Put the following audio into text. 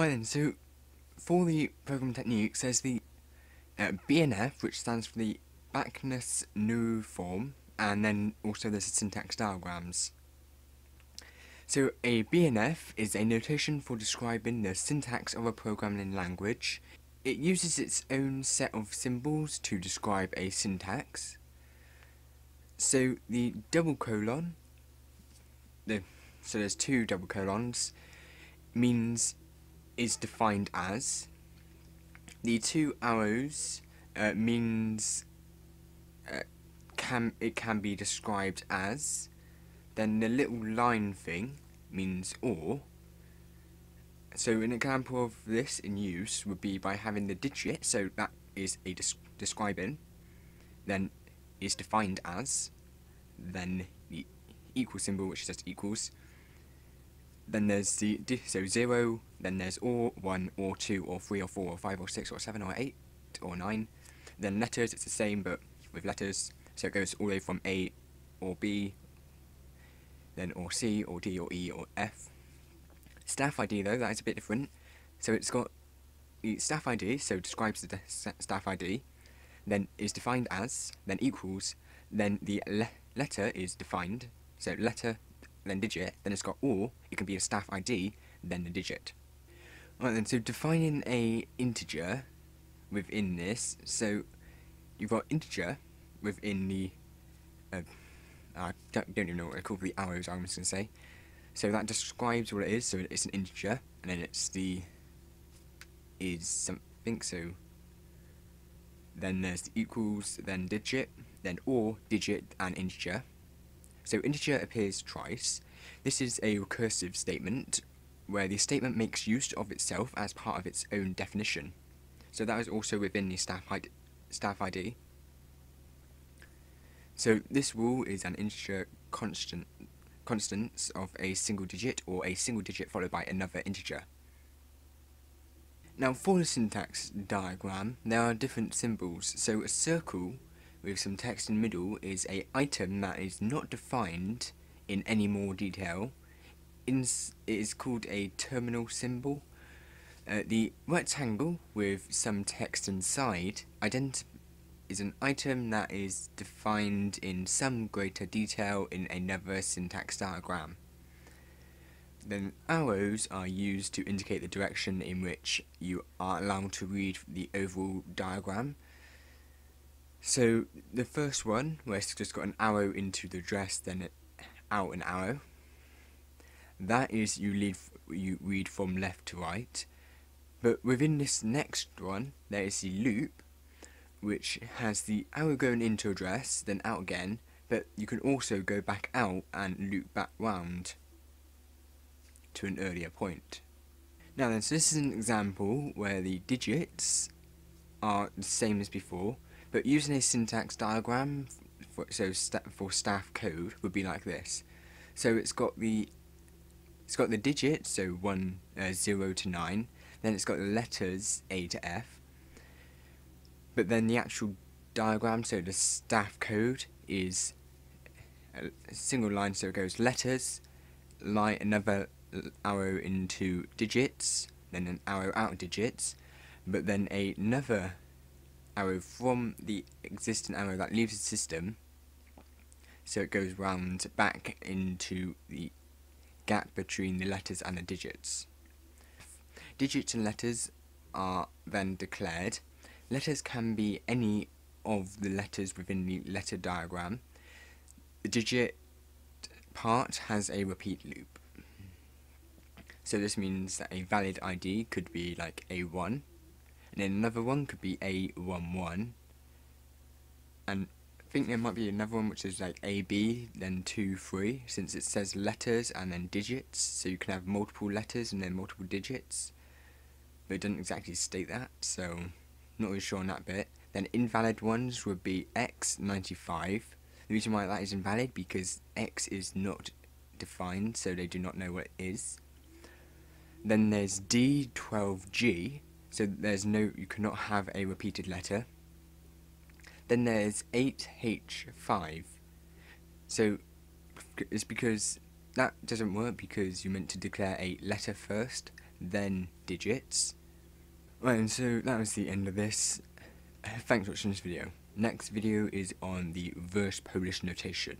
Right then, so for the programming techniques, there's the BNF, which stands for the Backus-Naur form, and then also there's the syntax diagrams. So a BNF is a notation for describing the syntax of a programming language. It uses its own set of symbols to describe a syntax. So the double colon, so there's two double colons, means is defined as. The two arrows means it can be described as. Then the little line thing means or. So an example of this in use would be by having the digit, so that is a describing, then is defined as, then the equal symbol, which is just equals, then there's the so 0, then there's or, 1, or 2, or 3, or 4, or 5, or 6, or 7, or 8, or 9. Then letters, it's the same but with letters, so it goes all the way from A or B, then or C, or D, or E, or F. Staff ID though, that is a bit different. So it's got the staff ID, so describes the staff ID, then is defined as, then equals, then the letter is defined, so letter, then digit, then it's got or, it can be a staff ID, then the digit. Right then, so defining a integer within this, so you've got integer within the, I don't even know what they're called, the arrows I'm just going to say. So that describes what it is, so it's an integer, and then it's the is something, so then there's the equals, then digit, then or, digit, and integer. So integer appears twice. This is a recursive statement, where the statement makes use of itself as part of its own definition. So that is also within the staff ID. So this rule is an integer constants of a single digit, or a single digit followed by another integer. Now for the syntax diagram, there are different symbols. So a circle with some text in the middle is an item that is not defined in any more detail. It is called a terminal symbol. The rectangle with some text inside is an item that is defined in some greater detail in another syntax diagram. Then arrows are used to indicate the direction in which you are allowed to read the overall diagram. So the first one, where it's just got an arrow into the address, then out an arrow, that is you read from left to right. But within this next one, there is the loop, which has the arrow going into address, then out again, but you can also go back out and loop back round to an earlier point. Now then, so this is an example where the digits are the same as before, but using a syntax diagram for staff code would be like this. So it's got the digits, so 0 to 9, then it's got the letters A to F, but then the actual diagram, so the staff code, is a single line, so it goes letters, another arrow into digits, then an arrow out digits, but then another arrow from the existing arrow that leaves the system, so it goes round back into the gap between the letters and the digits. Digits and letters are then declared. Letters can be any of the letters within the letter diagram. The digit part has a repeat loop. So this means that a valid ID could be like A1, and then another one could be A11, and I think there might be another one which is like AB, then 2, 3, since it says letters and then digits, so you can have multiple letters and then multiple digits, but it doesn't exactly state that, so not really sure on that bit. Then invalid ones would be X95. The reason why that is invalid because X is not defined, so they do not know what it is. Then there's D12G, so you cannot have a repeated letter. Then there's 8H5, so it's because that doesn't work because you're meant to declare a letter first, then digits. Right, and so that was the end of this. Thanks for watching this video. Next video is on the verse Polish notation.